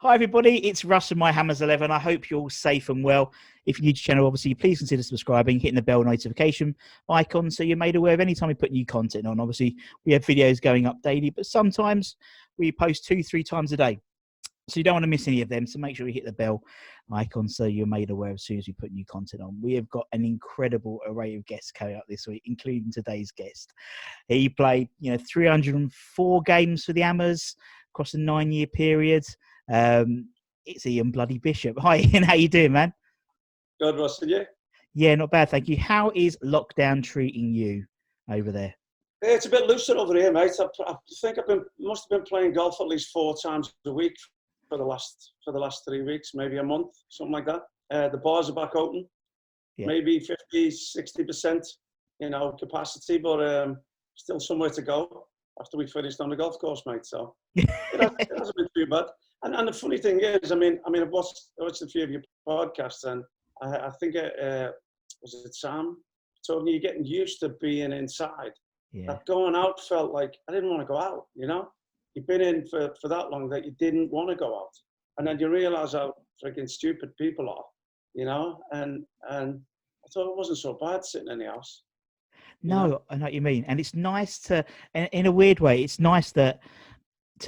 Hi everybody, it's Russ and My Hammers 11. I hope you're all safe and well. If you're new to the channel, obviously, please consider subscribing, hitting the bell notification icon so you're made aware of any time we put new content on. Obviously, we have videos going up daily, but sometimes we post 2-3 times a day. So you don't want to miss any of them. So make sure you hit the bell icon so you're made aware as soon as we put new content on. We have got an incredible array of guests coming up this week, including today's guest. He played, 304 games for the Hammers across a 9-year period. It's Ian Bloody Bishop. Hi, Ian. How you doing, man? Good, Russ. And you? Yeah, not bad, thank you. How is lockdown treating you over there? It's a bit looser over here, mate. I think must have been playing golf at least 4 times a week for the last 3 weeks, maybe a month, something like that. The bars are back open, maybe 50-60%, capacity, but still somewhere to go after we finished on the golf course, mate. So it hasn't been too bad. And the funny thing is, I've watched a few of your podcasts, and I think was it Sam told me you're getting used to being inside. Yeah. That going out felt like I didn't want to go out. You've been in for that long that you didn't want to go out, and then you realise how freaking stupid people are. And I thought it wasn't so bad sitting in the house. No, I know what you mean, and it's nice to, in a weird way, it's nice to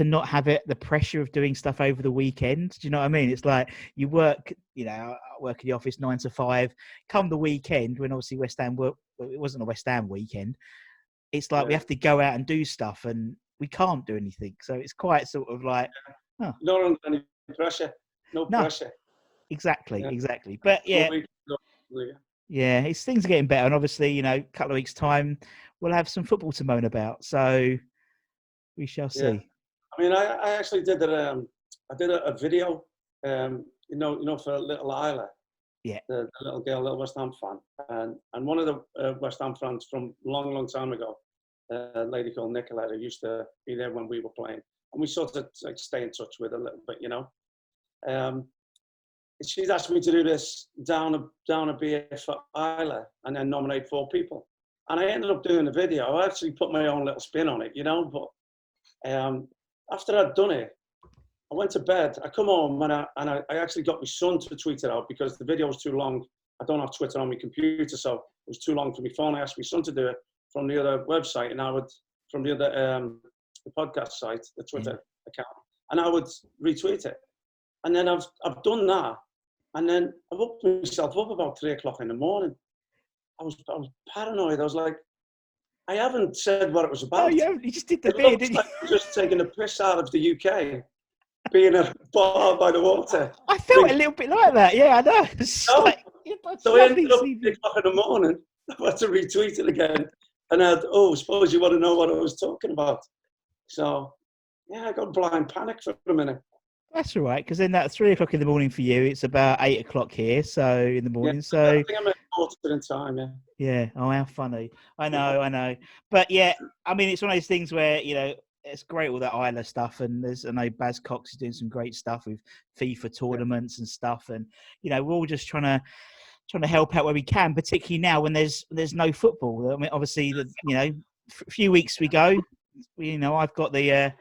not have the pressure of doing stuff over the weekend. Do you know what I mean? It's like you work, I work in the office 9 to 5. Come the weekend, when obviously West Ham it wasn't a West Ham weekend. It's like we have to go out and do stuff, and we can't do anything. So it's quite sort of like, not under any pressure, no pressure. Exactly. But it's things are getting better, and obviously, a couple of weeks' time, we'll have some football to moan about. So we shall see. Yeah. I actually did I did a video, for little Isla. Yeah. The little girl, little West Ham fan, and one of the West Ham fans from long time ago, a lady called Nicola, who used to be there when we were playing, and we sort of like stay in touch with her a little bit, She's asked me to do this down a beer for Isla and then nominate 4 people, and I ended up doing the video. I actually put my own little spin on it, but after I'd done it, I went to bed. I come home and I actually got my son to tweet it out because the video was too long. I don't have Twitter on my computer, so it was too long for my phone. I asked my son to do it from the other website, and I would from the other the podcast site, the Twitter account, and I would retweet it. And then I've done that, and then I woke myself up about 3 o'clock in the morning. I was paranoid. I was like, I haven't said what it was about. Oh, you just did the beer, didn't you? Like just taking the piss out of the UK, being a bar by the water. I felt a little bit like that. Yeah, I know. So I ended up 3 o'clock in the morning. I had to retweet it again, and suppose you want to know what I was talking about. So I got blind panic for a minute. That's all right, because then that's 3 o'clock in the morning for you. It's about 8 o'clock here, so in the morning. So I think I'm quarter in time. Yeah. Yeah. Oh, how funny! I know. But yeah, it's one of those things where it's great all that Isla stuff, and I know Baz Cox is doing some great stuff with FIFA tournaments and stuff, and we're all just trying to help out where we can, particularly now when there's no football. Obviously, a few weeks we go, I've got the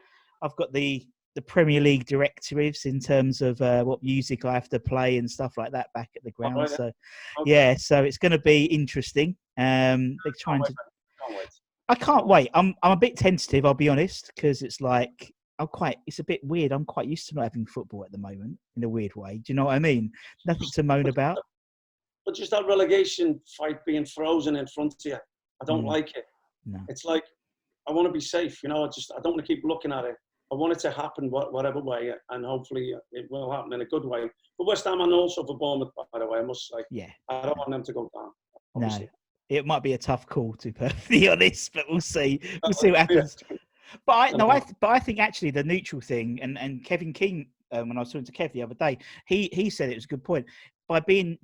Premier League directives in terms of what music I have to play and stuff like that back at the ground. Oh, yeah. So it's going to be interesting. They're trying to. I can't wait. I'm a bit tentative, I'll be honest, because it's like it's a bit weird. I'm quite used to not having football at the moment in a weird way. Do you know what I mean? Nothing to moan about. But just that relegation fight being frozen in front of you, I don't like it. No. It's like I want to be safe. I don't want to keep looking at it. I want it to happen whatever way, and hopefully it will happen in a good way. But West Ham and also for Bournemouth, by the way, I must say. Yeah. I don't want them to go down. Obviously. No. It might be a tough call, to be perfectly honest, but we'll see. We'll see what happens. But I think actually the neutral thing, and Kevin King, when I was talking to Kev the other day, he said it was a good point. By being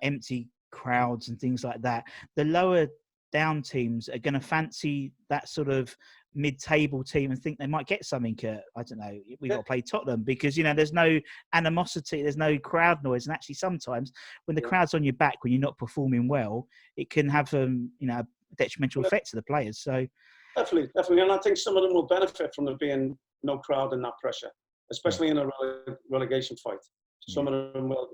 empty crowds and things like that, the lower down teams are going to fancy that sort of mid-table team and think they might get something. I don't know. We've got to play Tottenham because there's no animosity, there's no crowd noise, and actually sometimes when the crowd's on your back when you're not performing well, it can have a detrimental effect to the players. So definitely, and I think some of them will benefit from there being no crowd and that pressure. especially in a relegation fight. Some of them will,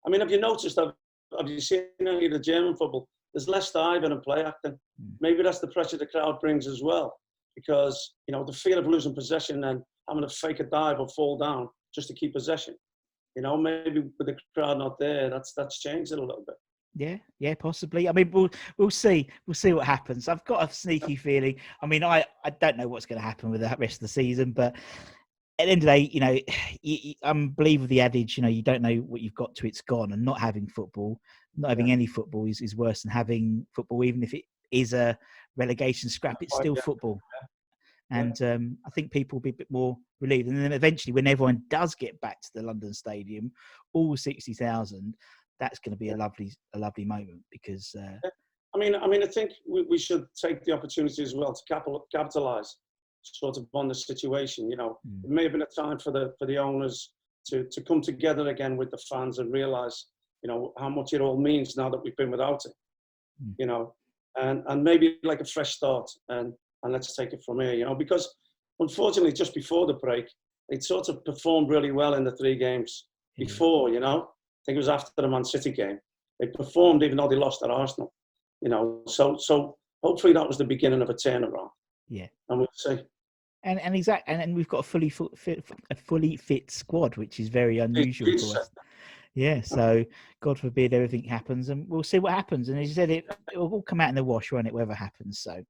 I mean, have you noticed, have you seen any of the German football? There's less diving and play acting. Maybe that's the pressure the crowd brings as well, because, the fear of losing possession and having to fake a dive or fall down just to keep possession. Maybe with the crowd not there, that's changed it a little bit. Yeah, possibly. I mean, we'll see. We'll see what happens. I've got a sneaky feeling. I mean, I don't know what's going to happen with the rest of the season, but at the end of the day, I believe with the adage, you don't know what you've got till it's gone, and not having football, not having any football is worse than having football, even if it is a relegation scrap. It's still football. And I think people will be a bit more relieved. And then eventually, when everyone does get back to the London Stadium, all 60,000, that's going to be a lovely moment, because. I mean, I think we should take the opportunity as well to capitalise sort of on the situation. It may have been a time for the owners to come together again with the fans and realise, how much it all means now that we've been without it. And maybe like a fresh start, and let's take it from here, because unfortunately, just before the break, they sort of performed really well in the 3 games before, I think it was after the Man City game. They performed even though they lost at Arsenal, so hopefully that was the beginning of a turnaround. Yeah. And we'll see. And we've got a fully fit squad, which is very unusual for us. Yeah, so God forbid everything happens, and we'll see what happens. And as you said, it will all come out in the wash, won't it, whatever happens. So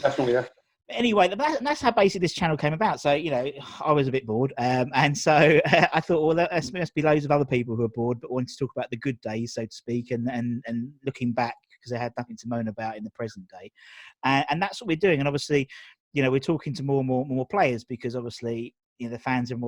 definitely, yeah. Anyway, that's how basically this channel came about. So, I was a bit bored. And so I thought, well, there must be loads of other people who are bored, but wanted to talk about the good days, so to speak, and looking back, because they had nothing to moan about in the present day. And that's what we're doing. And obviously, we're talking to more and more players, because obviously, the fans are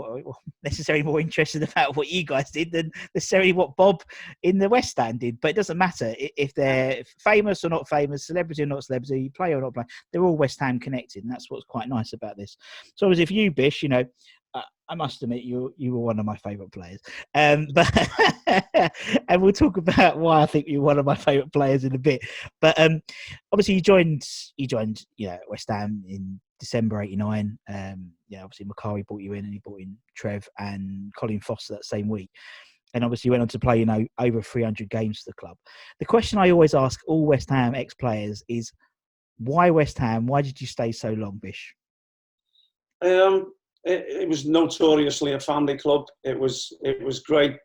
necessarily more interested about what you guys did than necessarily what Bob in the West Stand did. But it doesn't matter if they're famous or not famous, celebrity or not celebrity, player or not player. They're all West Ham connected, and that's what's quite nice about this. So, as if you, Bish, I must admit you were one of my favourite players. But and we'll talk about why I think you're one of my favourite players in a bit. But obviously you joined West Ham in December '89. Obviously Macari brought you in, and he brought in Trev and Colin Foster that same week. And obviously you went on to play, over 300 games for the club. The question I always ask all West Ham ex-players is, why West Ham? Why did you stay so long, Bish? It was notoriously a family club. It was great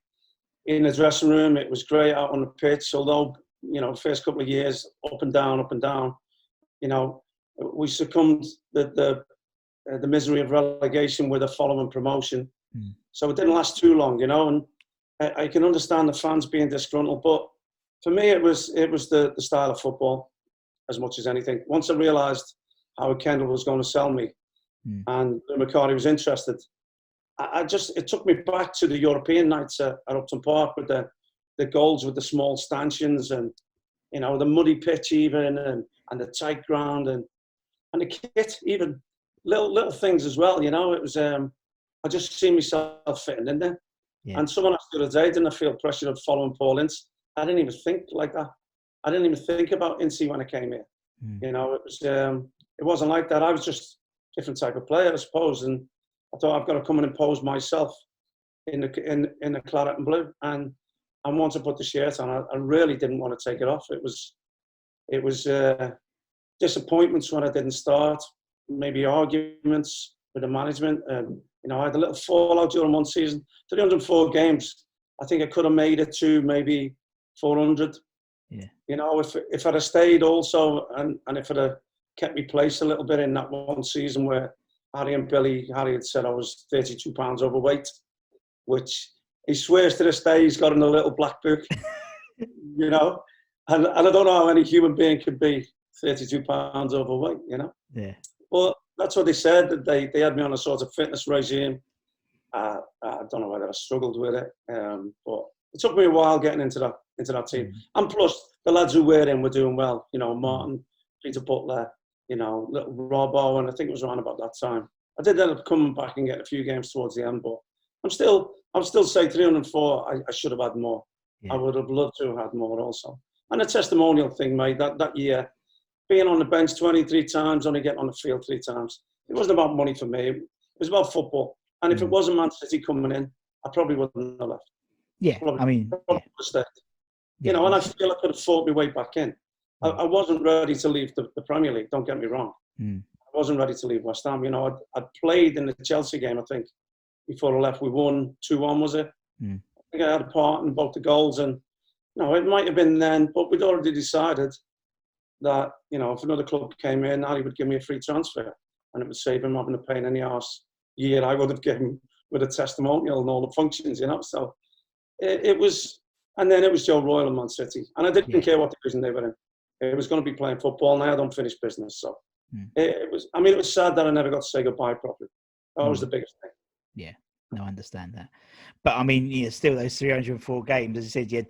in the dressing room. It was great out on the pitch. Although, first couple of years, up and down. We succumbed the misery of relegation with a following promotion. So it didn't last too long, and I can understand the fans being disgruntled. But for me, it was the style of football as much as anything. Once I realised Howard Kendall was going to sell me, and Macari was interested, it took me back to the European nights at Upton Park with the goals with the small stanchions, and the muddy pitch even, and the tight ground, and the kit, even little things as well. It was I just see myself fitting in there. And someone asked the other day, didn't I feel pressure of following Paul Ince? I didn't even think like that. I didn't even think about Ince when I came here. It wasn't like that. I was just a different type of player, I suppose, and I thought I've got to come and impose myself in the claret and blue. And once I put the shirt on, I really didn't want to take it off. It was disappointments when I didn't start, maybe arguments with the management. I had a little fallout during one season. 304 games. I think I could have made it to maybe 400. Yeah. If I'd have stayed also, and if I'd have kept me place a little bit in that one season where Harry had said I was 32 pounds overweight, which he swears to this day he's got in a little black book, and I don't know how any human being could be 32 pounds overweight, Yeah. Well, that's what they said. That they had me on a sort of fitness regime. I don't know whether I struggled with it, but it took me a while getting into that team. And plus, the lads who were in were doing well. Martin, Peter Butler, little Robbo, and I think it was around about that time. I did end up coming back and getting a few games towards the end, but I'm still say 304. I should have had more. Yeah. I would have loved to have had more also. And the testimonial thing, mate, that year, being on the bench 23 times, only getting on the field 3 times. It wasn't about money for me. It was about football. And if it wasn't Man City coming in, I probably wouldn't have left. Yeah, Probably, I mean, probably would have stayed. yeah, You know, and I feel I could have fought my way back in. I wasn't ready to leave the Premier League, don't get me wrong. I wasn't ready to leave West Ham. You know, I'd played in the Chelsea game, I think, before I left. We won 2-1, was it? I think I had a part in both the goals. And, you know, it might have been then, but we'd already decided that, you know, if another club came in, he would give me a free transfer. And it would save him having a pain in the arse year I would have given with a testimonial and all the functions, you know. So it was, and then it was Joe Royal and Man City. And I didn't care what division they were in. It was going to be playing football. Now I don't finish business. So it was, I mean, it was sad that I never got to say goodbye properly. That was the biggest thing. Yeah, no, I understand that. But I mean, you know, still those 304 games, as you said, you had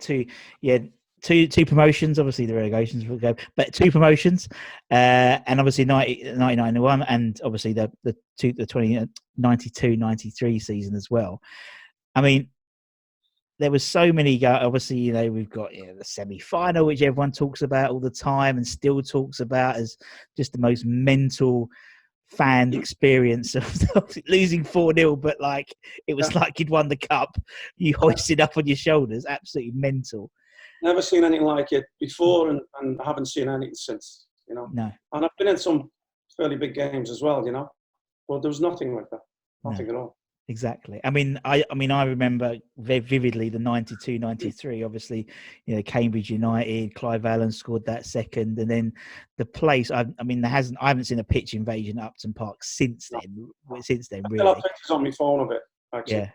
two promotions, obviously the relegations will go, but 2 promotions, and obviously 99-1, and obviously the 92-93 season as well. I mean, there was so many. Obviously, you know, we've got the semi-final, which everyone talks about all the time and still talks about as just the most mental fan experience of losing 4-0, but like it was like you'd won the cup, you hoisted up on your shoulders. Absolutely mental. Never seen anything like it before, and I haven't seen anything since, you know. No. And I've been in some fairly big games as well, you know, but there was nothing like that. Nothing at all. Exactly. I mean, I remember very vividly the 92-93. Obviously, you know, Cambridge United, Clive Allen scored that second, and then the place. I mean, I haven't seen a pitch invasion at Upton Park since then. Since then, really. I still have pictures on my phone of it. Actually. Yeah.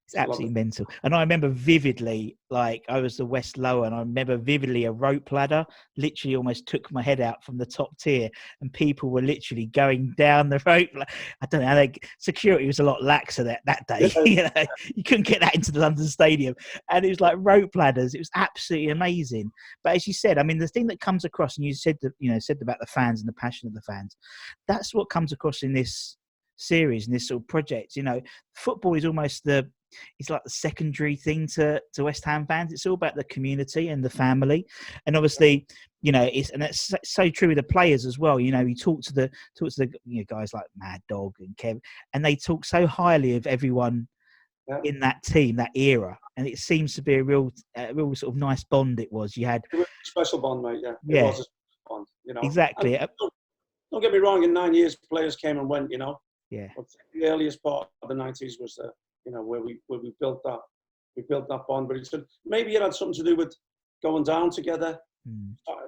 It's absolutely mental. And I remember vividly, like I was the West Lower, and I remember vividly a rope ladder literally almost took my head out from the top tier, and people were literally going down the rope. I don't know, security was a lot laxer that day. You know, you couldn't get that into the London Stadium, and it was like rope ladders. It was absolutely amazing. But as you said, I mean, the thing that comes across, and you said about the fans and the passion of the fans, that's what comes across in this series and this sort of project. You know, football is almost it's like the secondary thing to West Ham fans. It's all about the community and the family, and obviously, you know, that's so true with the players as well. You know, you talk to the guys like Mad Dog and Kev, and they talk so highly of everyone in that team, that era, and it seems to be a real sort of nice bond. It was. You had it was a special bond, mate. Yeah, it was a special bond. You know, exactly. And don't get me wrong. In 9 years, players came and went. You know. Yeah. But the earliest part of the 90s was you know, where we built that bond. But maybe it had something to do with going down together,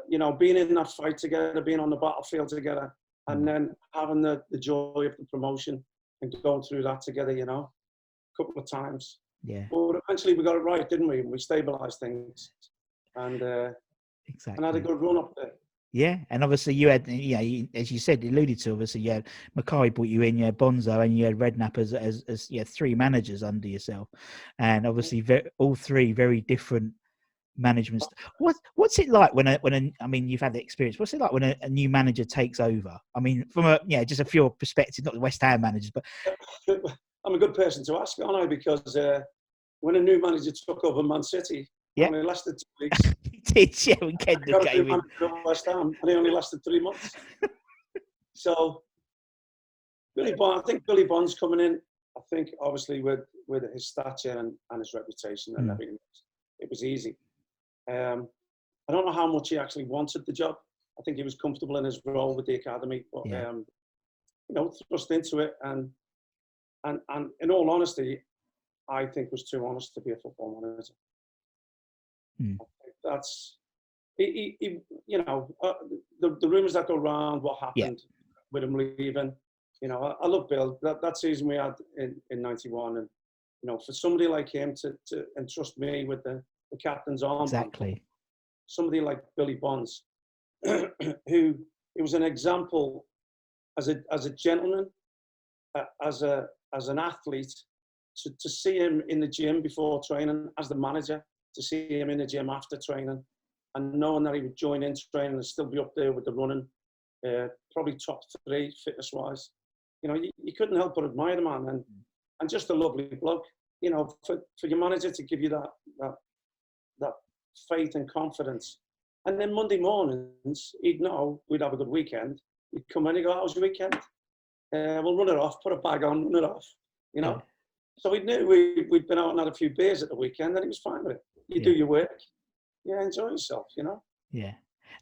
you know, being in that fight together, being on the battlefield together, and then having the joy of the promotion and going through that together, you know, a couple of times. Yeah. But eventually we got it right, didn't we? We stabilised things, and exactly. and had a good run up there. Yeah, and obviously you had, as you said, alluded to, obviously you had Mackay brought you in, you had Bonzo, and you had Redknapp as 3 managers under yourself, and obviously all 3 very different managements. What's it like when I mean, you've had the experience. What's it like when a new manager takes over? I mean, from just a pure perspective, not the West Ham managers, but I'm a good person to ask, aren't I? Because when a new manager took over Man City. Yeah. Only lasted 2 weeks. He did, yeah, when Kendall came in. West Ham, and he only lasted 3 months. So, I think Billy Bond's coming in. I think, obviously, with his stature and his reputation and everything, it was easy. I don't know how much he actually wanted the job. I think he was comfortable in his role with the academy, but, you know, thrust into it. And in all honesty, I think was too honest to be a football manager. I think that's, you know, the rumours that go around, what happened with him leaving. You know, I love Bill. That season we had in 91, and you know, for somebody like him to entrust me with the captain's armband. Exactly. Somebody like Billy Bonds, who it was an example as a gentleman, as an athlete, to see him in the gym before training, as the manager. To see him in the gym after training, and knowing that he would join in training and still be up there with the running, probably top 3 fitness-wise. You know, you couldn't help but admire the man, and just a lovely bloke. You know, for your manager to give you that faith and confidence. And then Monday mornings, he'd know we'd have a good weekend. He'd come in and go, "How was your weekend? We'll run it off, put a bag on, run it off." you know. Yeah. So we knew we'd been out and had a few beers at the weekend, and he was fine with it. You do your work, enjoy yourself, you know. Yeah,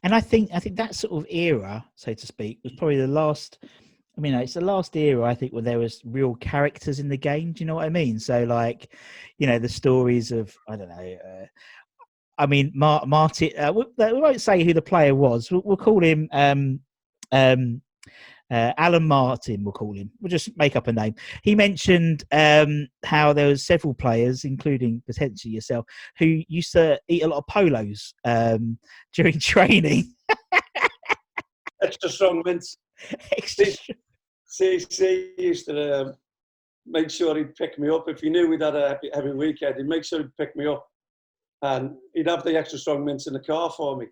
and I think that sort of era, so to speak, was probably the last. I mean, it's the last era, I think, where there was real characters in the game. Do you know what I mean? So, like, the stories of, I don't know. I mean, Martin. We won't say who the player was. We'll call him um, Alvin Martin. We'll call him. We'll just make up a name. He mentioned how there was several players, including potentially yourself, who used to eat a lot of polos during training. Extra strong mints. CC used to make sure he'd pick me up. If he knew we'd had a heavy weekend, he'd make sure he'd pick me up. And he'd have the extra strong mints in the car for me.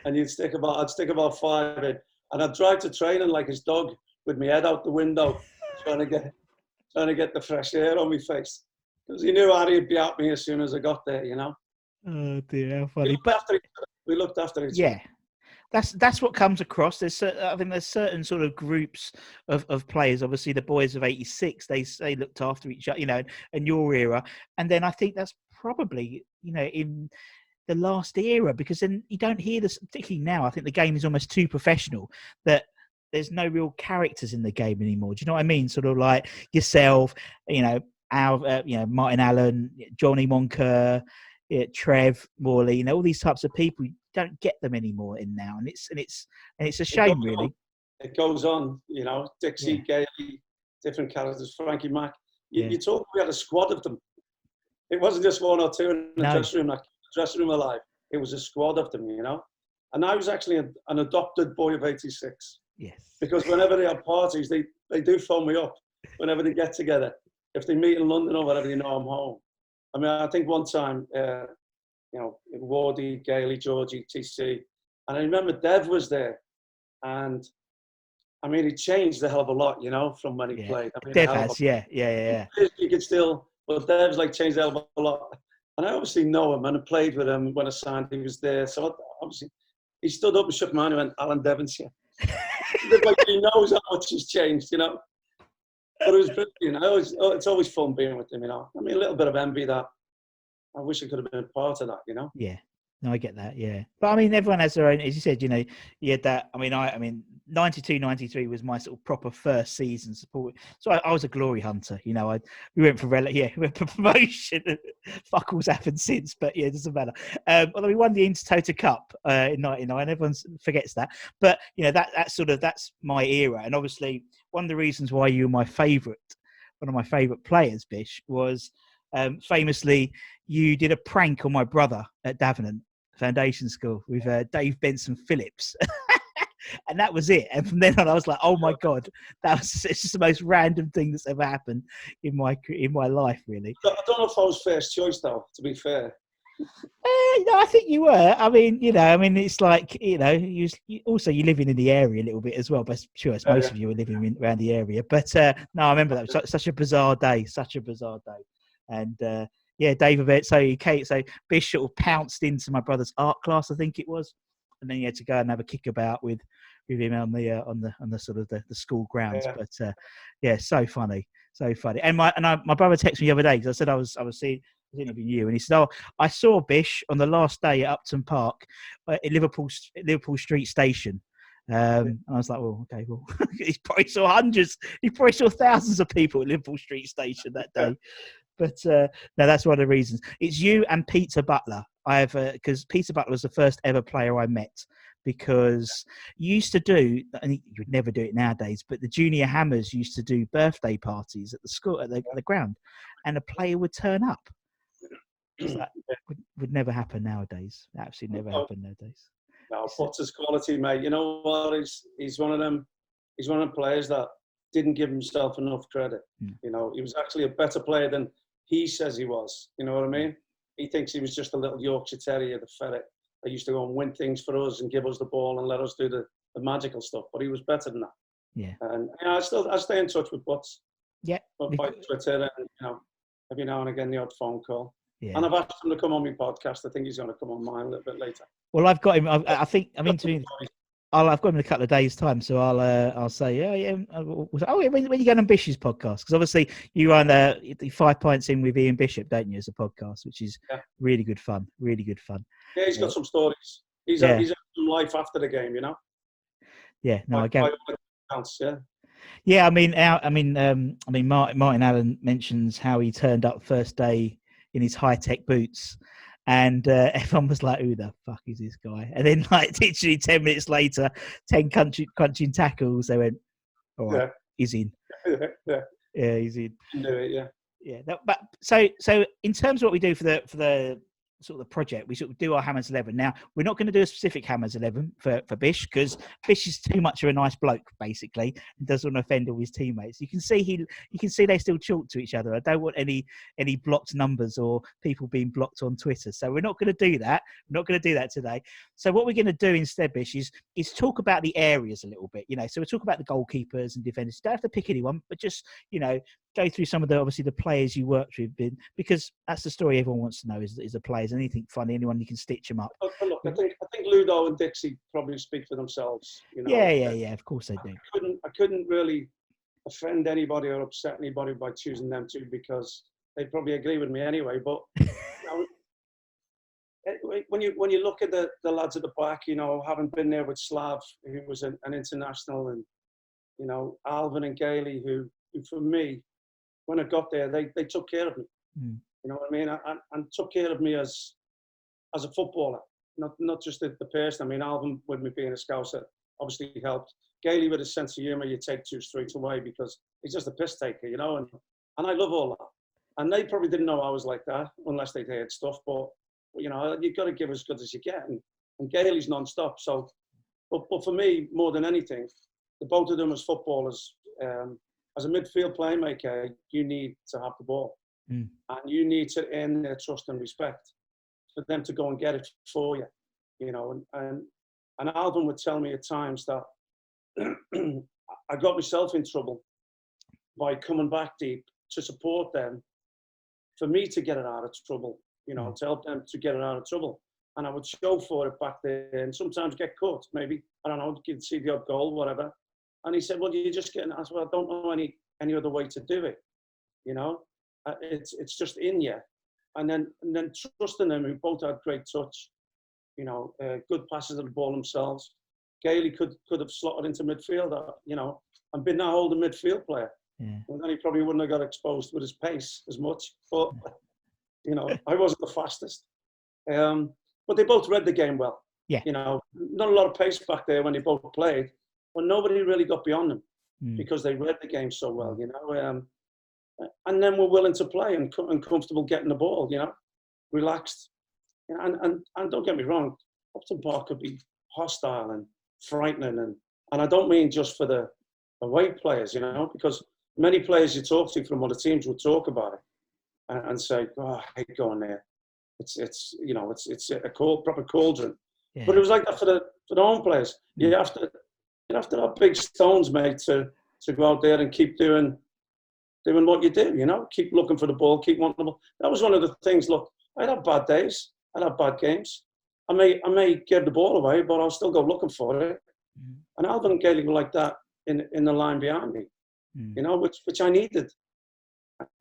And I'd stick about 5 in. And I'd drive to training like his dog with my head out the window, trying to get the fresh air on my face. Because he knew Harry'd be at me as soon as I got there, you know. Oh dear, how funny. We looked after each other. Yeah. That's what comes across. I think there's certain sort of groups of players. Obviously, the boys of '86, they looked after each other, and your era. And then I think that's probably, in the last era, because then you don't hear this, particularly now. I think the game is almost too professional that there's no real characters in the game anymore. Do you know what I mean? Sort of like yourself, Martin Allen, Johnny Moncur, Trev Morley, all these types of people. You don't get them anymore in now, and it's a shame, really. It goes on, Dixie, Gailey, different characters, Frankie Mack. You talk. We had a squad of them. It wasn't just one or two in the dressing room that kept the dressing room alive. It was a squad of them, And I was actually an adopted boy of '86. Yes. Because whenever they have parties, they do phone me up. Whenever they get together, if they meet in London or whatever, I'm home. I mean, I think one time, Wardy, Gailey, Georgie, TC, and I remember Dev was there, and I mean, he changed a hell of a lot, from when he played. I mean, Dev has, yeah. You could still, but Dev's changed a hell of a lot. And I obviously know him, and I played with him when I signed. He was there, so obviously he stood up and shook my hand and went, "Alan Devonshire." He knows how much he's changed, But it was brilliant, it's always fun being with him, I mean, a little bit of envy that I wish I could have been a part of that, Yeah. No, I get that, yeah. But I mean, everyone has their own, as you said, you had that. I mean, 92, 93 was my sort of proper first season support. So I was a glory hunter, we went for promotion. Fuck all's happened since, but yeah, it doesn't matter. Although we won the Intertoto Cup in '99, everyone forgets that. But that's my era, and obviously one of the reasons why you were one of my favourite players, Bish, was famously you did a prank on my brother at Davenant Foundation School with Dave Benson Phillips. And that was it. And from then on, I was like, oh my God, it's just the most random thing that's ever happened in my life, really. I don't know if I was first choice, though, to be fair. I think you were. I mean, it's like, you living in the area a little bit as well. But sure, most of you are living around the area. But no, I remember that was such a bizarre day. And David, so Bish sort of pounced into my brother's art class, I think it was, and then he had to go and have a kickabout with him on the sort of the school grounds. Yeah. But so funny. And my brother texted me the other day because I said I was interviewing you, and he said, "Oh, I saw Bish on the last day at Upton Park at Liverpool Street Station." And I was like, "Well, okay, well, he probably saw hundreds. He probably saw thousands of people at Liverpool Street Station that day." But no, that's one of the reasons. It's you and Peter Butler. Because Peter Butler was the first ever player I met, because you used to do, and you would never do it nowadays, but the junior hammers used to do birthday parties at the school, at the ground, and a player would turn up. That would never happen nowadays. Absolutely never happen nowadays. No, Potter's quality, mate. You know what? He's one of them. He's one of the players that didn't give himself enough credit. He was actually a better player than he says he was. You know what I mean? He thinks he was just a little Yorkshire Terrier, the ferret, that used to go and win things for us and give us the ball and let us do the magical stuff. But he was better than that. Yeah. And I stay in touch with Butts. Yeah. By Twitter and every now and again the odd phone call. Yeah. And I've asked him to come on my podcast. I think he's going to come on mine a little bit later. Well, I've got him. I think I'm interviewing. I've got him in a couple of days' time, so I'll say, oh yeah, when you go on Bishop's podcast, because obviously you run the 5 Pints In with Ian Bishop, don't you, as a podcast, which is really good fun, really good fun. Yeah, he's got some stories. He's had some life after the game, you know. Yeah, no, I get. Yeah. Yeah, I mean, Martin Allen mentions how he turned up first day in his high-tech boots, and everyone was like, "Who the fuck is this guy?" And then, like, literally 10 minutes later, 10 crunching tackles, they went, "All right, he's in." Yeah, he's in. Can do it, yeah. But so in terms of what we do for the sort of the project, we sort of do our Hammers 11. Now, we're not going to do a specific Hammers 11 for Bish, because Bish is too much of a nice bloke, basically, and doesn't want to offend all his teammates. You can see they still talk to each other. I don't want any blocked numbers or people being blocked on Twitter. So we're not going to do that. We're not going to do that today. So what we're going to do instead, Bish, is talk about the areas a little bit. You know, so we'll talk about the goalkeepers and defenders. You don't have to pick anyone, but just, you know, go through some of the players you worked with, because that's the story everyone wants to know is the players. Anything funny, anyone you can stitch them up. Look, I think Ludo and Dixie probably speak for themselves. You know. Yeah. Of course they do. I couldn't really offend anybody or upset anybody by choosing them two, because they probably agree with me anyway. But you know, when you look at the lads at the back, you know, having been there with Slav, who was an international, and you know, Alvin and Gailey, who for me, when I got there, they took care of me. You know what I mean? And took care of me as a footballer, not just the person. I mean, Alvin, with me being a Scouser, obviously helped. Gailey, with his sense of humour, you take 2 streets away, because he's just a piss taker, you know. And I love all that. And they probably didn't know I was like that unless they'd heard stuff. But you know, you've got to give as good as you get. And Gailey's non-stop. So, but for me, more than anything, the both of them as footballers. As a midfield playmaker, you need to have the ball, and you need to earn their trust and respect for them to go and get it for you, you know. And Alvin would tell me at times that I got myself in trouble by coming back deep to support them, for me to get it out of trouble, you know, to help them to get it out of trouble. And I would show for it back there, and sometimes get caught, maybe, I don't know, you could see the odd goal, whatever. And he said, well, you're just getting, I said, well, I don't know any other way to do it. You know, it's just in you. And then trusting them, who both had great touch, you know, good passes of the ball themselves. Gailey could have slotted into midfield, you know, and been that older midfield player. Yeah. And then he probably wouldn't have got exposed with his pace as much. But, you know, I wasn't the fastest. But they both read the game well. Yeah. You know, not a lot of pace back there when they both played. But nobody really got beyond them because they read the game so well, you know. And then we're willing to play and comfortable getting the ball, you know, relaxed. You know, and don't get me wrong, Upton Park could be hostile and frightening. And I don't mean just for the away players, you know, because many players you talk to from other teams will talk about it and say, oh, I hate going there. It's you know, it's a proper cauldron. Yeah. But it was like that for the home players. You have to have big stones, mate, to go out there and keep doing what you do, you know, keep looking for the ball, keep wanting the ball. That was one of the things. Look, I'd have bad days, I'd have bad games. I may give the ball away, but I'll still go looking for it. And Alvin and Gailey were like that in the line behind me, you know, which I needed.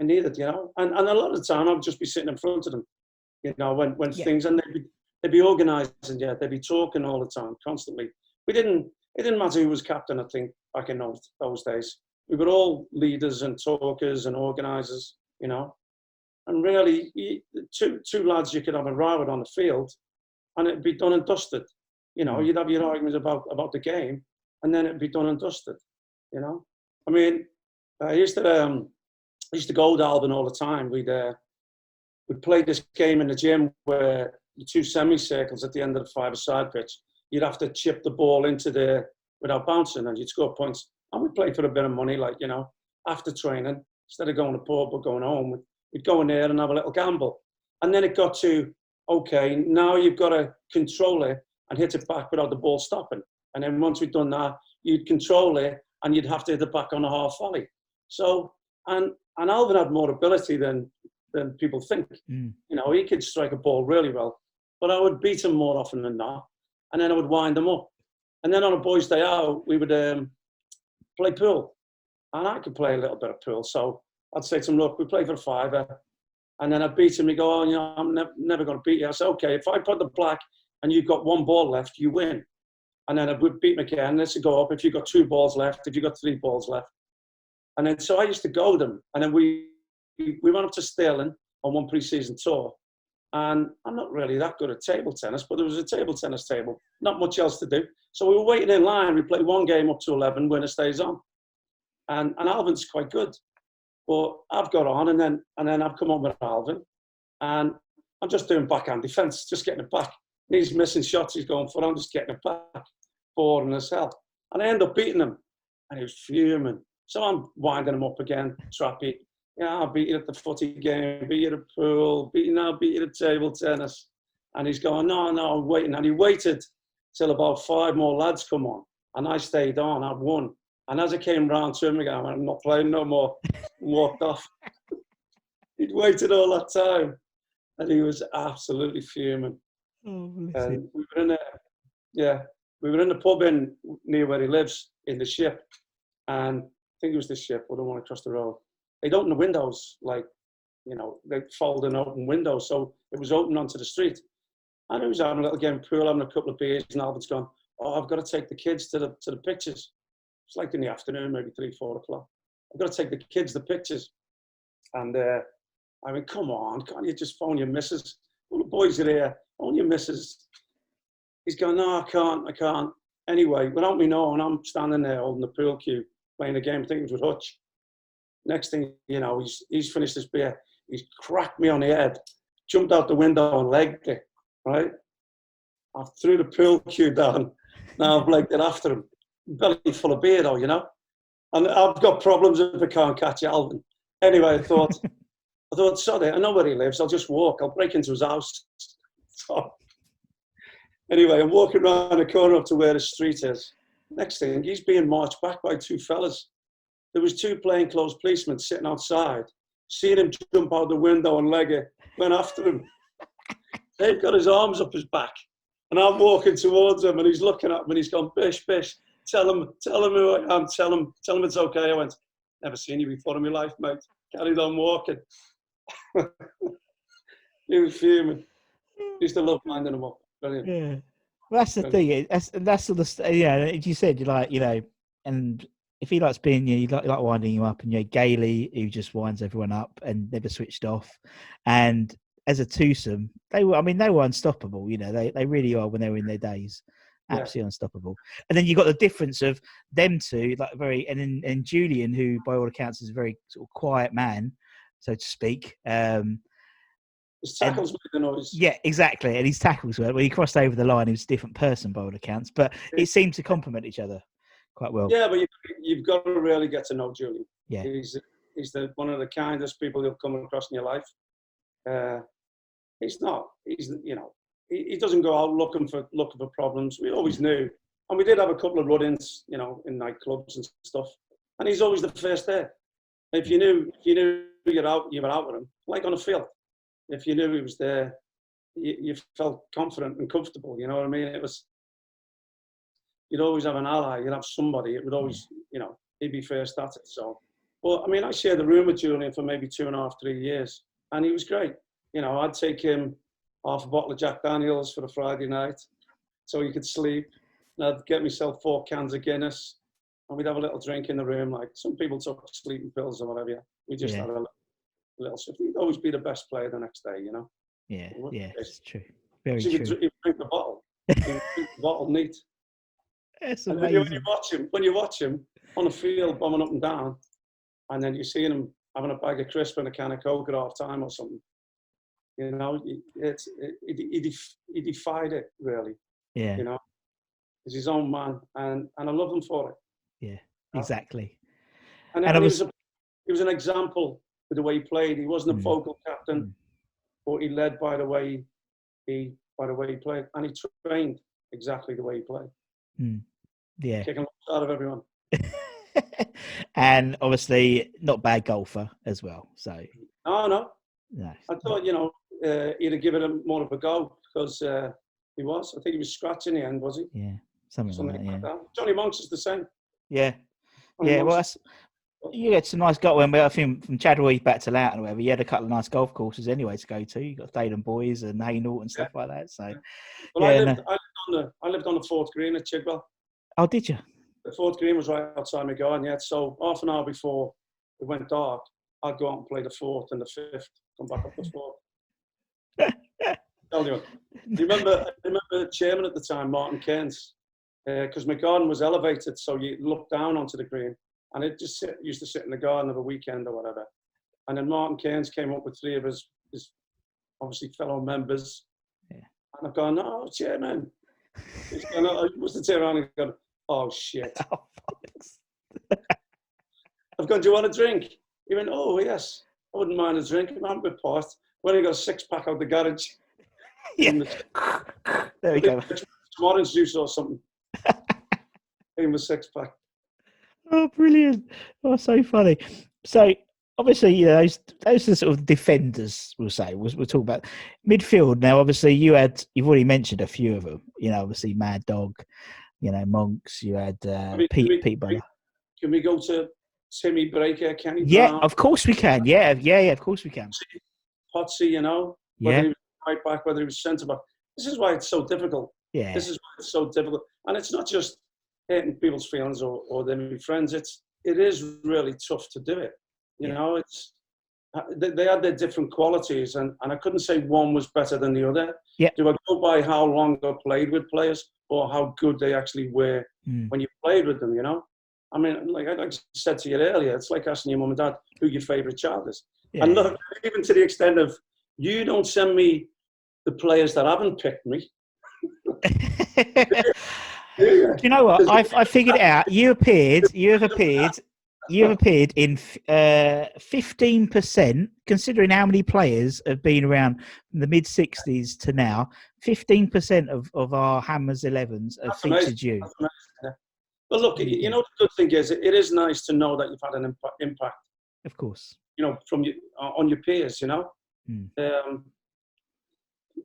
I needed, you know, and a lot of the time I would just be sitting in front of them, you know, when things, and they'd be organised, and they'd be talking all the time, constantly. It didn't matter who was captain, I think, back in those days. We were all leaders and talkers and organisers, you know. And really, two lads you could have a row with on the field, and it'd be done and dusted. You know, you'd have your arguments about the game, and then it'd be done and dusted, you know. I mean, I used to go with Alvin all the time. We'd play this game in the gym where the 2 semicircles at the end of the 5-a-side pitch, you'd have to chip the ball into there without bouncing, and you'd score points. And we'd play for a bit of money, like, you know, after training, instead of going to pub or going home, we'd go in there and have a little gamble. And then it got to, okay, now you've got to control it and hit it back without the ball stopping. And then once we'd done that, you'd control it and you'd have to hit it back on a half volley. So, and Alvin had more ability than people think. You know, he could strike a ball really well, but I would beat him more often than not. And then I would wind him up. And then on a boys' day out, we would play pool. And I could play a little bit of pool. So I'd say to him, look, we play for a fiver. And then I'd beat him. He'd go, oh, you know, I'm never going to beat you. I said, okay, if I put the black and you've got one ball left, you win. And then I would beat him again. Let's go up. If you've got 2 balls left, if you've got 3 balls left. And then, so I used to go them. And then we went up to Stirling on one pre-season tour. And I'm not really that good at table tennis, but there was a table tennis table, not much else to do. So we were waiting in line. We played one game up to 11, winner stays on. And Alvin's quite good. But I've got on, and then I've come on with Alvin. And I'm just doing backhand defence, just getting it back. He's missing shots he's going for. I'm just getting it back. Boring as hell. And I end up beating him. And he was fuming. So I'm winding him up again, trappy. Yeah, I'll beat you at the footy game, beat you at the pool, beat you at table tennis. And he's going, no, I'm waiting. And he waited till about 5 more lads come on. And I stayed on, I won. And as I came round to him again, I went, I'm not playing no more. And walked off. He'd waited all that time. And he was absolutely fuming. Oh, and we were in the pub near where he lives, in the Ship. And I think it was the Ship, or the one across the road. They'd open the windows, like, you know, they'd fold and open windows. So it was open onto the street. And I was having a little game of pool, having a couple of beers, and Alvin's gone, oh, I've got to take the kids to the pictures. It's like in the afternoon, maybe 3, 4 o'clock. I've got to take the kids the pictures. And I mean, come on, can't you just phone your missus? All the boys are here, phone your missus. He's going, no, I can't. Anyway, without me knowing, I'm standing there holding the pool cue, playing a game, I think it was with Hutch. Next thing you know, he's finished his beer. He's cracked me on the head, jumped out the window and legged it, right? I threw the pool cue down. Now I've legged it after him. Belly full of beer though, you know? And I've got problems if I can't catch Alvin. Anyway, I thought, sorry, I know where he lives. I'll just walk. I'll break into his house. So, anyway, I'm walking around the corner up to where the street is. Next thing, he's being marched back by 2 fellas. There was 2 plainclothes policemen sitting outside, seeing him jump out the window and leg it, went after him. They've got his arms up his back. And I'm walking towards him and he's looking at me and he's gone, Bish, tell him who I am, tell him it's okay. I went, never seen you before in my life, mate. Carried on walking. He was fuming. Used to love winding him up. Brilliant. Yeah. Well, that's the thing. That's sort of, yeah, as you said, you're like, you know, and if he likes being you, like winding you up, and you're Gailey, who just winds everyone up and never switched off. And as a twosome, they were unstoppable. You know, they really are when they were in their days. Absolutely unstoppable. And then you got the difference of them two, like and Julian, who by all accounts is a very sort of quiet man, so to speak. His tackles made the noise. Yeah, exactly. And his tackles were, when he crossed over the line, he was a different person by all accounts. But it seemed to complement each other quite well. Yeah, but you've got to really get to know Julian. Yeah. He's one of the kindest people you'll come across in your life. He doesn't go out looking for problems. We always knew. And we did have a couple of run-ins, you know, in nightclubs and stuff. And he's always the first there. If you knew you were out with him, like on a field. If you knew he was there, you felt confident and comfortable. You know what I mean? You'd always have an ally. You'd have somebody. It would always, you know, he'd be first at it. So, well, I mean, I shared the room with Julian for maybe 2.5, 3 years, and he was great. You know, I'd take him half a bottle of Jack Daniels for a Friday night, so he could sleep. And I'd get myself 4 cans of Guinness, and we'd have a little drink in the room. Like some people took sleeping pills or whatever. We just had a little shift. He'd always be the best player the next day, you know. Yeah, it's true. Very true. He'd drink the bottle. He'd drink the bottle neat. It's and amazing. when you watch him on the field bombing up and down, and then you're seeing him having a bag of crisp and a can of Coke at half time or something, you know, he defied it really. Yeah. You know, he's his own man, and I love him for it. Yeah, exactly. And he was an example with the way he played. He wasn't a vocal captain, but he led by the way he played, and he trained exactly the way he played. Yeah, kicking out of everyone. And obviously not bad golfer as well. So no. I thought, you know, he'd have given him more of a go because he was. I think he was scratching the end, was he? Yeah. something like that. Yeah. that. Johnny Monks is the same. Yeah. Johnny Yeah. Well, Monks. you had some nice golf. When I think from Chadwell back to Loughton or whatever, you had a couple of nice golf courses anyway to go to. You got Thaden Boys and Hainault and stuff like that. So, Well, yeah. I lived on the fourth green at Chigwell. Oh, did you? The fourth green was right outside my garden. Yeah, so half an hour before it went dark, I'd go out and play the fourth and the fifth. Come back up the fourth. Tell you, I remember the chairman at the time, Martin Cairns, because my garden was elevated, so you look down onto the green, and it just used to sit in the garden of a weekend or whatever. And then Martin Cairns came up with three of his obviously fellow members, and I've gone, "Oh, chairman," he's gone, I must have turned around and gone, "Oh shit." I've gone, "Do you want a drink?" He went, "Oh yes, I wouldn't mind a drink. I'm a bit paused." When he got a 6-pack out the garage. Yeah. There we go. Some orange juice or something. In the 6-pack. Oh, brilliant. Oh, so funny. So, obviously, you know, those are sort of defenders, we'll say. We'll talk about midfield. Now, obviously, you've already mentioned a few of them. You know, obviously, Mad Dog, you know, Monks. You had Pete Butler. Can we go to Timmy Breaker, Kenny Brown? Yeah, of course we can. Yeah, of course we can. Potsy, you know, whether he was right back, whether he was centre back. This is why it's so difficult. Yeah. This is why it's so difficult. And it's not just hurting people's feelings or their friends. It is really tough to do it. You know, they had their different qualities, and I couldn't say one was better than the other. Yeah. Do I go by how long I played with players or how good they actually were when you played with them, you know? I mean, like I said to you earlier, it's like asking your mum and dad who your favourite child is. Yeah. And look, even to the extent of, you don't send me the players that haven't picked me. Do you know what? I figured it out. You have appeared in 15%, considering how many players have been around from the mid-60s to now. 15% of our Hammers 11s have featured you. But look, you know, the good thing is, it is nice to know that you've had an impact. Of course. You know, on your peers, you know.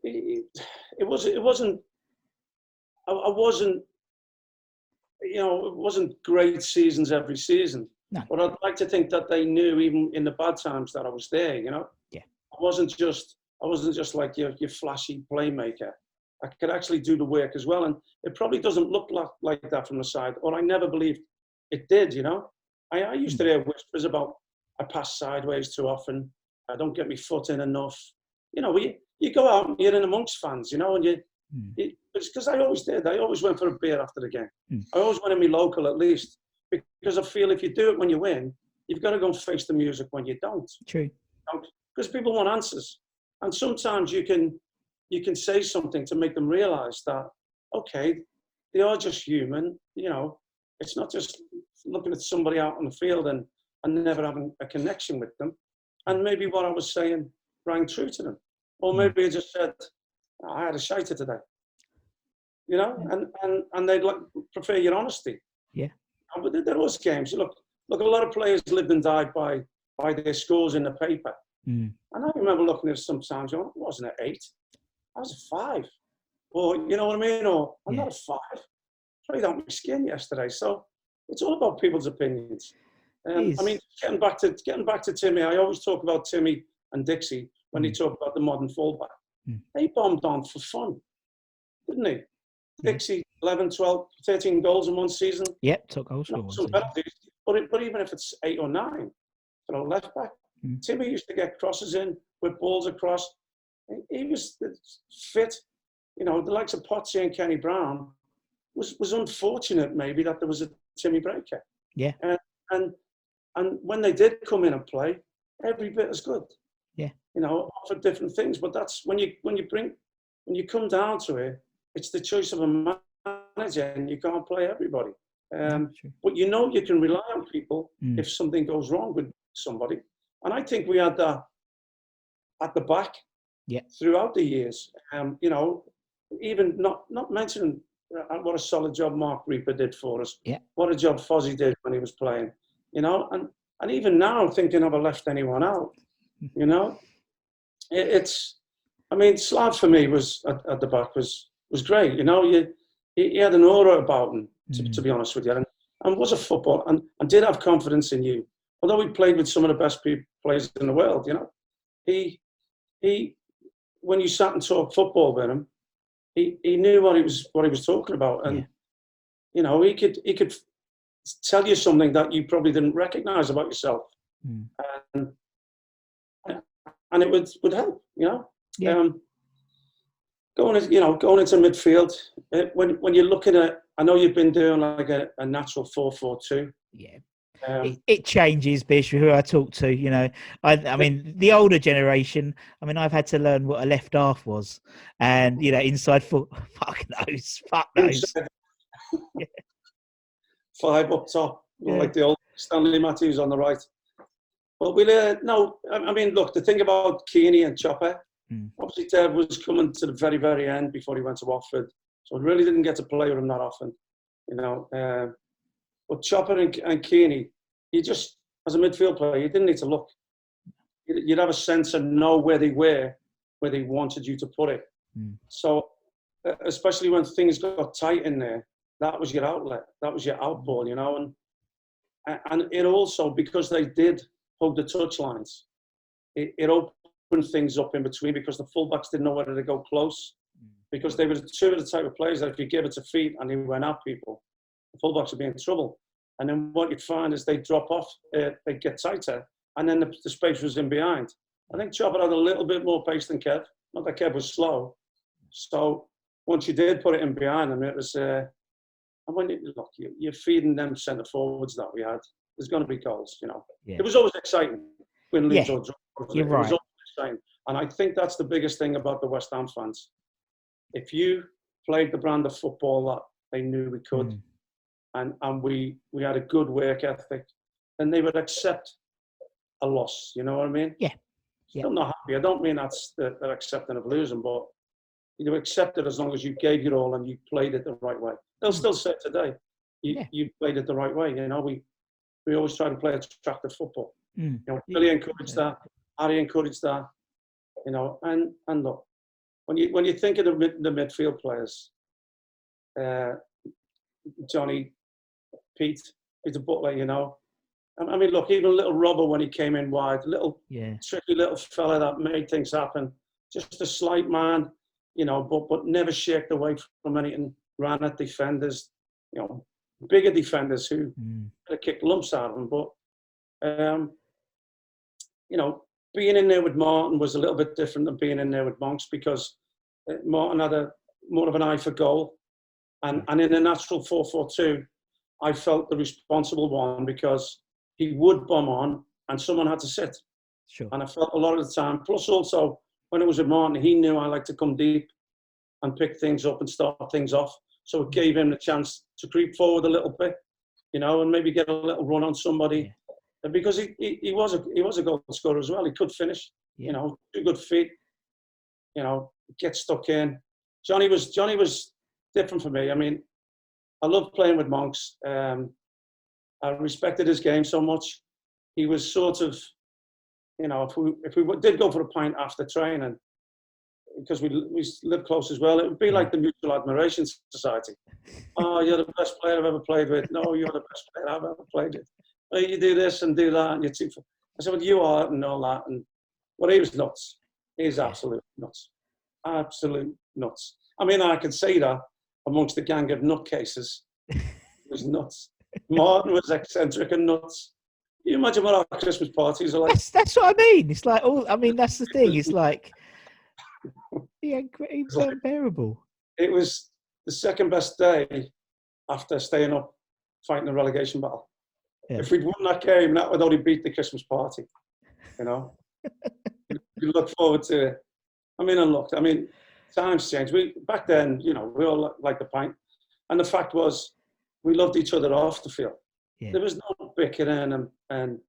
It wasn't, you know, it wasn't great seasons every season. No. But I'd like to think that they knew, even in the bad times, that I was there, you know. Yeah. I wasn't just like your flashy playmaker. I could actually do the work as well. And it probably doesn't look like that from the side, or I never believed it did, you know. I used to hear whispers about I pass sideways too often, I don't get my foot in enough. You know, you go out and you're in amongst fans, you know, and it's because I always did. I always went for a beer after the game. I always went in my local at least, because I feel if you do it when you win, you've got to go and face the music when you don't. True. Because people want answers. And sometimes you can say something to make them realise that, okay, they are just human, you know. It's not just looking at somebody out on the field and never having a connection with them. And maybe what I was saying rang true to them. Or maybe I just said, I had a shiter today. You know, and they'd prefer your honesty. Yeah. But there was games. Look, a lot of players lived and died by their scores in the paper. And I remember looking at it sometimes, going, wasn't it 8? I was a 5. Or, you know what I mean? Or, I'm not a 5. I played out my skin yesterday. So it's all about people's opinions. I mean, getting back to Timmy, I always talk about Timmy and Dixie when they talk about the modern fullback. They bombed on for fun, didn't they? Dixie, 11, 12, 13 goals in one season. Yep, took goals for one season. But even if it's 8 or 9, for a left back, Timmy used to get crosses in with balls across. He was fit. You know, the likes of Potsy and Kenny Brown was unfortunate maybe that there was a Timmy Breaker. Yeah. And when they did come in and play, every bit as good. Yeah. You know, offered different things. But that's when you come down to it, it's the choice of a manager, and you can't play everybody. But you know you can rely on people if something goes wrong with somebody. And I think we had that at the back throughout the years. You know, even not mentioning what a solid job Mark Reaper did for us. Yeah. What a job Fozzie did when he was playing. You know, and even now thinking have I left anyone out? You know, I mean, Slav for me was at the back was great. You know, he had an aura about him, to be honest with you, and was a footballer and did have confidence in you. Although he played with some of the best players in the world, you know, he when you sat and talked football with him, he knew what he was talking about, and you know, he could tell you something that you probably didn't recognise about yourself, and it would help, you know. Going into midfield, when you're looking at, I know you've been doing like a natural 4-4-2. Yeah. It changes, Bish, who I talk to. You know, I mean, the older generation. I mean, I've had to learn what a left half was, and you know, inside foot. Fuck knows. Yeah. 5 up top, like the old Stanley Matthews on the right. But no, I mean, look, the thing about Kearney and Chopper. Obviously, Dev was coming to the very, very end before he went to Watford, so I really didn't get to play with him that often, you know. But Chopper and Kearney, you just, as a midfield player, you didn't need to look. You'd have a sense and know where they wanted you to put it. So, especially when things got tight in there, that was your outlet, that was your outball, you know. And it also, because they did hug the touchlines, it opened things up in between, because the fullbacks didn't know whether to go close, because they were two of the type of players that if you gave it to feet and they went at people, the fullbacks would be in trouble. And then what you'd find is they'd drop off, they'd get tighter, and then the space was in behind. I think Chopper had a little bit more pace than Kev. Not that Kev was slow. So once you did put it in behind them, it was, and when you're feeding them centre forwards that we had, there's going to be goals, you know. It was always exciting when Leeds or draws. You're right. And I think that's the biggest thing about the West Ham fans. If you played the brand of football that they knew we could, and we had a good work ethic, then they would accept a loss. You know what I mean? Yeah. Still not happy. I don't mean that's the accepting of losing, but you accept it as long as you gave your all and you played it the right way. They'll still say today, you played it the right way. You know, we always try to play attractive football. You know, Billy encouraged that. Harry encouraged that, you know, and look, when you think of the midfield players, Johnny, Peter Butler, you know, I mean, look, even little Robert when he came in wide, tricky little fella that made things happen, just a slight man, you know, but never shirked away from anything, ran at defenders, you know, bigger defenders who kicked lumps out of them, but you know, being in there with Martin was a little bit different than being in there with Monks, because Martin had more of an eye for goal. And in a natural 4-4-2, I felt the responsible one, because he would bomb on and someone had to sit. Sure. And I felt a lot of the time, plus also when it was with Martin, he knew I like to come deep and pick things up and start things off. So it gave him the chance to creep forward a little bit, you know, and maybe get a little run on somebody. And because he was a goal scorer as well. He could finish, you know, 2 good feet, you know, get stuck in. Johnny was different for me. I mean, I loved playing with Monks. I respected his game so much. He was sort of, you know, if we did go for a pint after training, because we lived close as well, it would be like the Mutual Admiration Society. Oh, you're the best player I've ever played with. No, you're the best player I've ever played with. Oh, you do this and do that, and you're too. I said, well, you are, and all that. And well, he was nuts. He's absolute nuts. Absolute nuts. I mean, I could say that amongst the gang of nutcases. He was nuts. Martin was eccentric and nuts. Can you imagine what our Christmas parties are like? That's what I mean. It's like, I mean, that's the thing. It's like, it's unbearable. It was the second best day after staying up fighting the relegation battle. If we'd won that game, that would only beat the Christmas party, you know. We look forward to it. I mean, times changed. Back then, you know, we all liked the pint, and the fact was, we loved each other off the field. There was no bickering and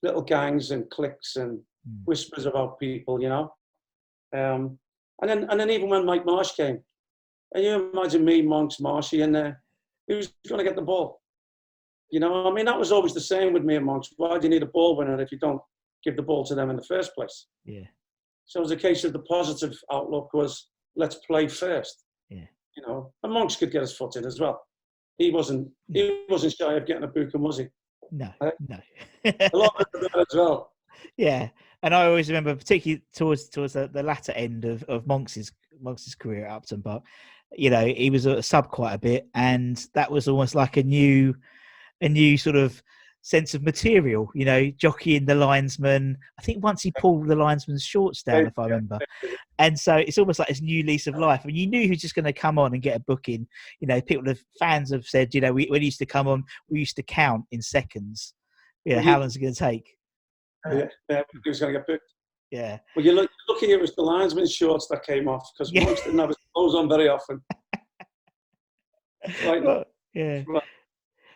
little gangs and cliques and whispers about people, you know. And then even when Mike Marsh came, and you imagine me, Monks, Marshy in there, who's going to get the ball? You know, I mean, that was always the same with me and Monks. Why do you need a ball winner if you don't give the ball to them in the first place? So it was a case of the positive outlook was, let's play first. You you know, and Monks could get his foot in as well. He wasn't shy of getting a booking, was he? No, Right? no. A lot of that as well. Yeah, and I always remember, particularly towards the latter end of Monks's career at Upton Park, you know, he was a sub quite a bit, and that was almost like a new sort of sense of material, you know, jockeying the linesman. I think once he pulled the linesman's shorts down, if I remember. And so it's almost like this new lease of life. And you knew he was just going to come on and get a booking. You know, fans have said, you know, when he used to come on, we used to count in seconds. You know, how long is it going to take? Yeah, he was going to get booked. Yeah. Well, you're lucky it was the linesman's shorts that came off, because Monks didn't have his clothes on very often. Right. Well, yeah. Right.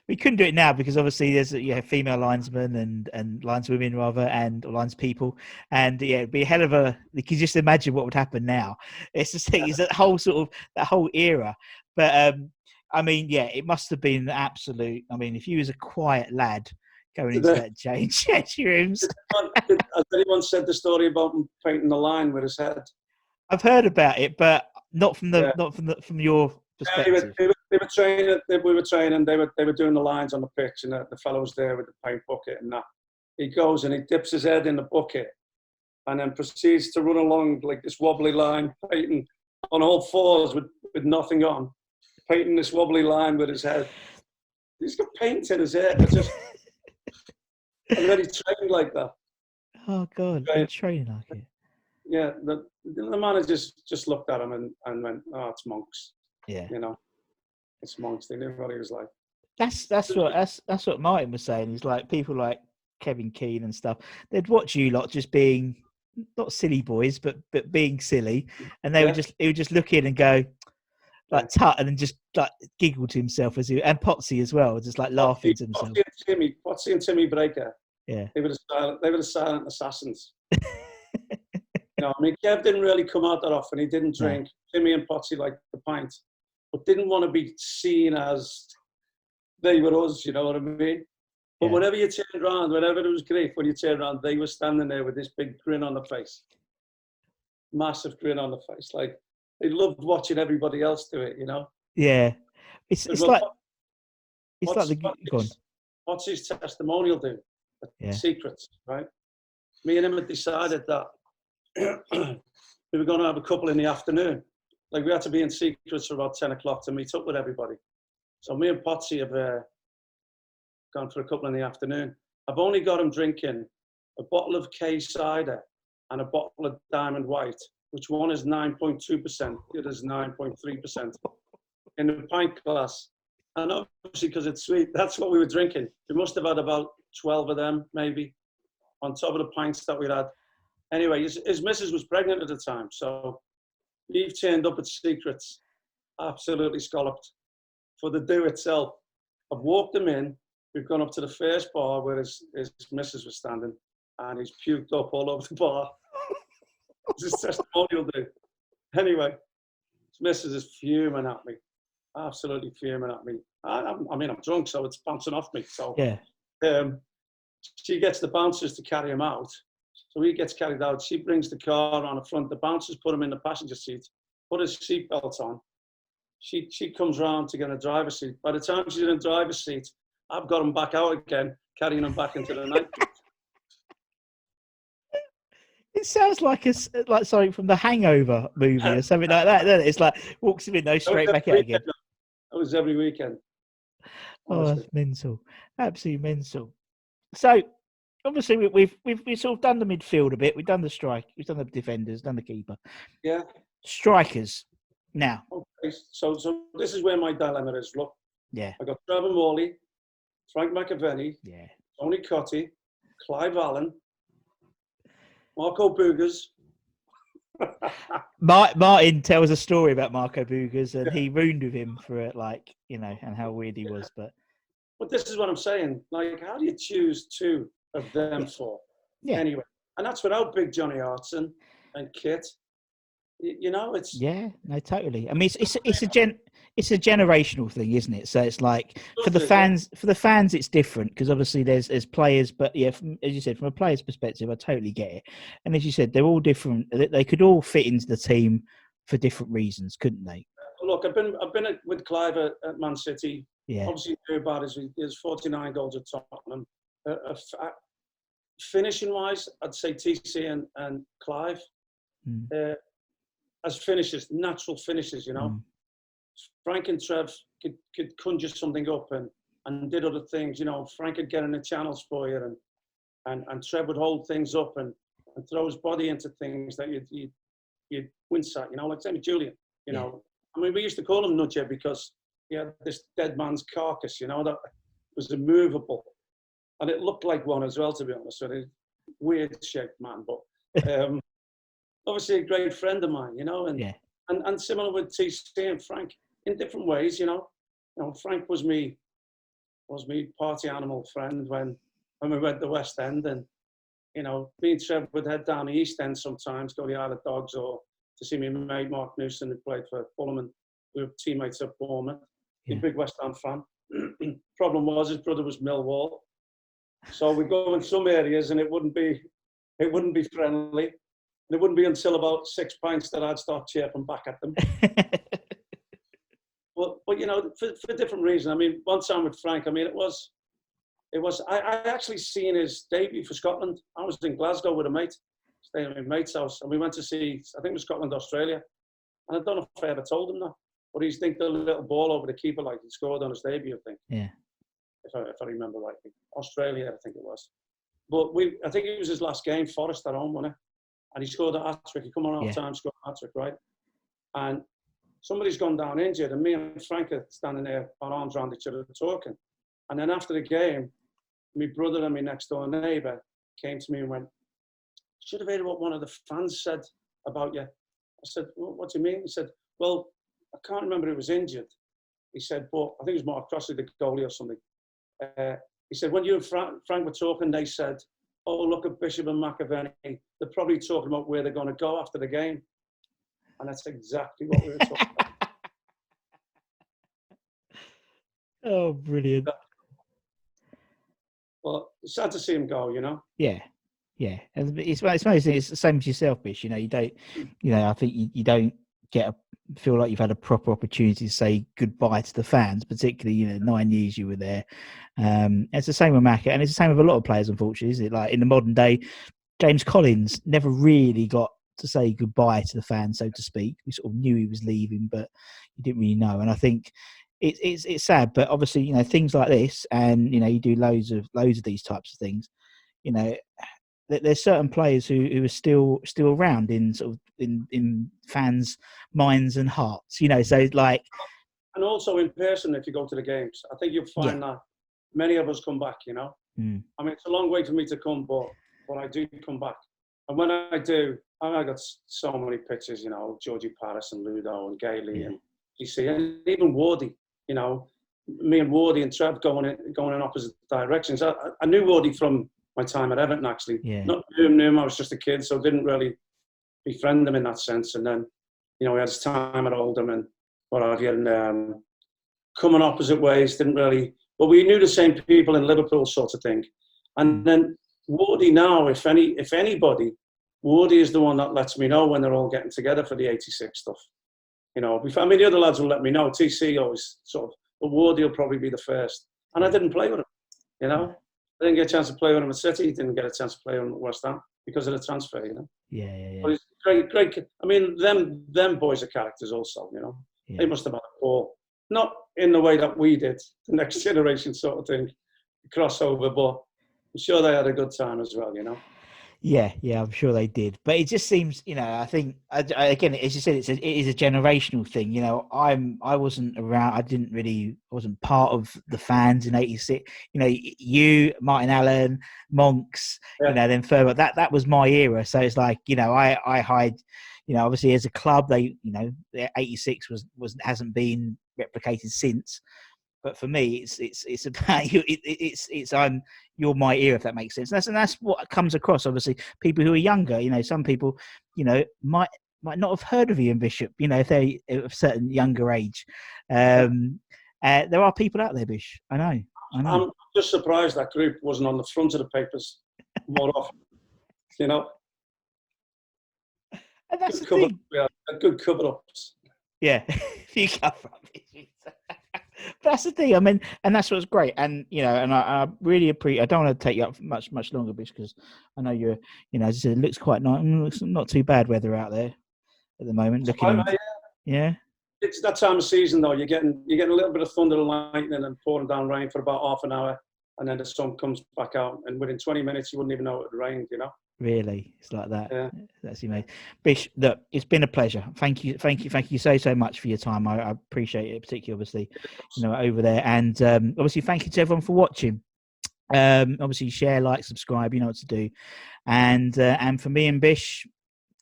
We couldn't do it now because obviously there's female linesmen and lineswomen rather, and linespeople, and it'd be a hell of a. You can just imagine what would happen now. It's just is that whole era. But I mean, it must have been absolute. I mean, if you was a quiet lad going into that change rooms. Has anyone said the story about him painting the line with his head? I've heard about it, but not from your perspective. They were training. We were training. They were doing the lines on the pitch, and the fellow was there with the paint bucket and that. He goes and he dips his head in the bucket, and then proceeds to run along like this wobbly line, painting on all fours with nothing on, painting this wobbly line with his head. He's got paint in his hair. And then he trained like that. Oh God, he trained like it. Yeah, the manager just looked at him and went, "Oh, it's Monks." Yeah, you know, it's Monks. They knew what he was like. That's what Martin was saying. He's like, people like Kevin Keane and stuff. They'd watch you lot just being not silly boys, but being silly, and he would just look in and go like tut, and then just like giggle to himself and Potsy as well, just like laughing to himself. Potsy and Timmy Breaker. Yeah, they were the silent assassins. You know, I mean, Kev didn't really come out that often. He didn't drink. No. Timmy and Potsy liked the pint, but didn't want to be seen as they were us, you know what I mean? But whenever you turned around, whenever it was great, when you turned around, they were standing there with this big grin on the face. Massive grin on the face. Like, they loved watching everybody else do it, you know? Yeah. It's like what's his testimonial do? Secrets, right? Me and him had decided that we were going to have a couple in the afternoon. Like, we had to be in secrets for about 10 o'clock to meet up with everybody. So me and Potsy have gone for a couple in the afternoon. I've only got him drinking a bottle of K cider and a bottle of Diamond White, which one is 9.2%, the other is 9.3% in the pint glass. And obviously, because it's sweet, that's what we were drinking. We must have had about 12 of them, maybe, on top of the pints that we had. Anyway, his missus was pregnant at the time, so Eve turned up at Secrets, absolutely scalloped. For the do itself, I've walked him in. We've gone up to the first bar where his missus was standing, and he's puked up all over the bar. It's his testimonial do. Anyway, his missus is fuming at me, absolutely fuming at me. I mean, I'm drunk, so it's bouncing off me. So she gets the bouncers to carry him out. So he gets carried out. She brings the car on the front. The bouncers put him in the passenger seat, put his seatbelt on. She comes round to get a driver's seat. By the time she's in the driver's seat, I've got him back out again, carrying him back into the night. It sounds like something from the Hangover movie or something like that, doesn't it? It's like walks him in, straight back out again. That was every weekend. Oh, that's mental, absolutely mental. So, obviously, we've sort of done the midfield a bit. We've done the strike. We've done the defenders. Done the keeper. Yeah. Strikers now. Okay, so this is where my dilemma is. Look. Yeah. I got Trevor Morley, Frank McAvenny. Yeah. Tony Cotty, Clive Allen, Marco Boogers. Martin tells a story about Marco Boogers, and he ruined with him for it, like, you know, and how weird he was. But this is what I'm saying. Like, how do you choose two of them for? Yeah. Anyway, and that's without Big Johnny Hartson and Kit. You know, it's totally. I mean, it's a generational thing, isn't it? So it's like for the fans, it's different because obviously there's players, but as you said, from a player's perspective, I totally get it. And as you said, they're all different. They could all fit into the team for different reasons, couldn't they? look, I've been with Clive at Man City. Yeah. Obviously, knew about his 49 goals at Tottenham. Finishing wise, I'd say TC and Clive as finishers, natural finishers. You know, Frank and Trev could conjure something up and did other things. You know, Frank could get in the channels for you, and Trev would hold things up and throw his body into things that you'd wince at. You know, like same with Julian. You know, I mean, we used to call him Nudger because he had this dead man's carcass. You know, that was immovable, and it looked like one as well. To be honest, with you, weird shaped man, but obviously a great friend of mine. You know, and similar with TC and Frank in different ways. You know, Frank was me party animal friend when we went to West End, and you know, me and Trev would head down the East End sometimes, go to the Isle of Dogs, or to see my mate Mark Newson, who played for Fulham, and we were teammates at Bournemouth. He's a big West Ham fan. Problem was his brother was Millwall, so we go in some areas and it wouldn't be friendly. And it wouldn't be until about 6 pints that I'd start chirping back at them. But you know, for different reasons. I mean, one time with Frank, I mean, it was. I actually seen his debut for Scotland. I was in Glasgow with a mate, staying at my mate's house, and we went to see, I think it was Scotland, Australia. And I don't know if I ever told him that, but he's dinked a little ball over the keeper like he scored on his debut, I think. Yeah. If I remember rightly. Australia, I think it was. But I think it was his last game, Forest at home, wasn't it? And he scored a hat-trick. He come on half time, scored a hat-trick, right? And somebody's gone down injured, and me and Frank are standing there, our arms around each other, talking. And then after the game, my brother and my next door neighbour came to me and went, "Should have heard what one of the fans said about you." I said, "Well, what do you mean?" He said, "Well, I can't remember who was injured." He said, "But I think it was Mark Crossley, the goalie or something." He said, "When you and Frank were talking, they said, 'Oh, look at Bishop and McAvenny. They're probably talking about where they're going to go after the game.'" And that's exactly what we were talking about. Oh, brilliant. Well, it's sad to see him go, you know? Yeah. And it's mostly it's the same as yourself, Bish. You know, you don't, I think you don't feel like you've had a proper opportunity to say goodbye to the fans, particularly, 9 years you were there. It's the same with Macca, and it's the same with a lot of players, unfortunately, isn't it? Like in the modern day, James Collins never really got to say goodbye to the fans, so to speak. We sort of knew he was leaving, but you didn't really know. And I think it's sad, but obviously, things like this, and you do loads of these types of things. There's certain players who are still around in sort of in fans' minds and hearts. So like, and also in person, if you go to the games, I think you'll find that many of us come back. I mean, it's a long way for me to come, but I do come back. And when I do, I got so many pictures. Georgie Paris and Ludo and Gailey and GC and even Wardy. Me and Wardy and Trev going in opposite directions. I knew Wardy from my time at Everton, actually. Not knew him, I was just a kid, so didn't really befriend him in that sense. And then, he had his time at Oldham and what have you, and coming opposite ways, didn't really, but we knew the same people in Liverpool, sort of thing. And then Wardy now, if anybody, Wardy is the one that lets me know when they're all getting together for the 86 stuff. I mean, the other lads will let me know. TC always sort of, but Wardy will probably be the first. And I didn't play with him, I didn't get a chance to play with him at City. Didn't get a chance to play with him at West Ham because of the transfer, Yeah. But he's great. I mean, them boys are characters also, They must have had a ball. Not in the way that we did, the next generation sort of thing, crossover, but I'm sure they had a good time as well, Yeah, I'm sure they did. But it just seems, I think, again, as you said, it is a generational thing. I wasn't around. I wasn't part of the fans in '86. You, Martin Allen, Monks, then further. That was my era. So it's like, I hide. Obviously as a club, they, '86 hasn't been replicated since. But for me, it's about you. You're my ear, if that makes sense. And that's what comes across. Obviously, people who are younger, some people, might not have heard of Ian Bishop. If they're of a certain younger age. There are people out there, Bish. I know. I'm just surprised that group wasn't on the front of the papers more often. And that's good cover-ups. Yeah, you cover rubbish. That's the thing. I mean, and that's what's great. And and I really appreciate. I don't want to take you up much longer, because I know you're. As I said, it looks quite nice. Looks not too bad weather out there at the moment. Yeah. It's that time of season though. You're getting a little bit of thunder and lightning and pouring down rain for about half an hour, and then the sun comes back out, and within 20 minutes you wouldn't even know it had rained. Really, it's like that. Yeah. That's amazing. Bish, look, it's been a pleasure. Thank you so much for your time. I appreciate it, particularly obviously, over there, and obviously thank you to everyone for watching. Obviously share, like, subscribe. You know what to do, and for me and Bish,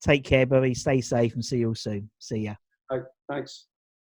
take care, buddy. Stay safe, and see you all soon. See ya. Thanks.